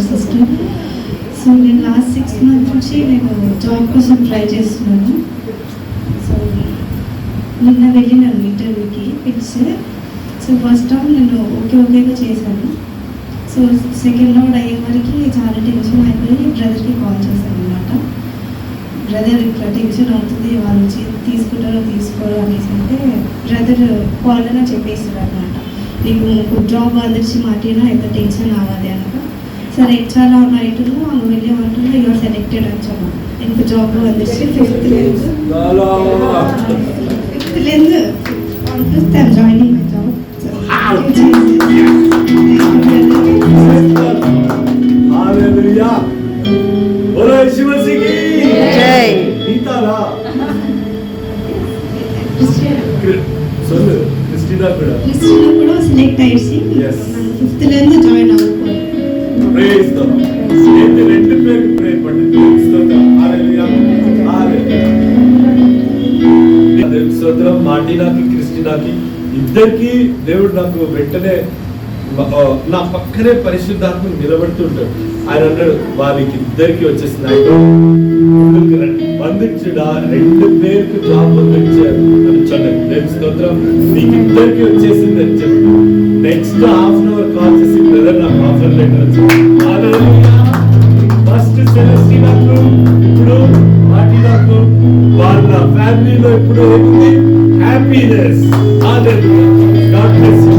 Sister. So నేను last 6 months నుంచి నేను జాబ్ కోసం ట్రై చేస్తున్నాను. సో నిన్న వెళ్ళినాను ఇంటర్వ్యూకి పిలిచి. సో ఫస్ట్ టైం నేను ఓకేగా చేశాను. సో సెకండ్ రౌండ్ అయ్యే వరకు చాలా టెన్షన్ అయిపోయి బ్రదర్కి కాల్ చేశాను అనమాట. బ్రదర్ ఇట్లా టెన్షన్ అవుతుంది, వాళ్ళు వచ్చి తీసుకుంటారో తీసుకోరో అనేసి అంటే బ్రదర్ కాల్లోనే చెప్పేస్తారు అనమాట, నీకు జాబ్ అందరిచి మాటినా ఎంత టెన్షన్ కావాలి అనక. సరే హెచ్ఆర్ నైట్లో అங்கே వెళ్ళేమంటున్నా యువర్ సెలెక్టెడ్ అని చెప్పాను. ఇంక job అందరిచి 5th length on 5th I'm joining my job. Hallelujah. बोलो यीशु मसीह की जय. नीताला क्रिस्टीना కూడా సెలెక్ట్ అయ్యి yes 5th length జాయిన్ అవుతాను. Praise the lord. రెండు పేరు ప్రే పడండి. స్తోత్రం. హల్లెలూయా. హల్లెలూయా. స్తోత్రం. మార్టినాకి క్రిస్టినాకి ఇద్దరికి దేవుడు నాకు వెంటనే నా పక్కనే పరిశుద్ధాత్మ నిలబడుతుంటాడు. ఆయన అన్నాడు వారికి ఇద్దరికి వచ్చేసింది, బంధించుడా 2 పేరుకు జాబ్ బంధించారు అని చెప్పండి. దేవుని స్తోత్రం. నీకు ఇద్దరికి వచ్చేసింది అని చెప్పి next half an hour call చేసి బ్రదర్ నాకు ఆఫర్ లెటర్ వచ్చింది. ఫస్ట్ సెలెస్టినాకు ఇప్పుడు మార్టినాకు వాళ్ళ ఫ్యామిలీలో ఇప్పుడు ఏముంది happiness. Hallelujah. God bless you.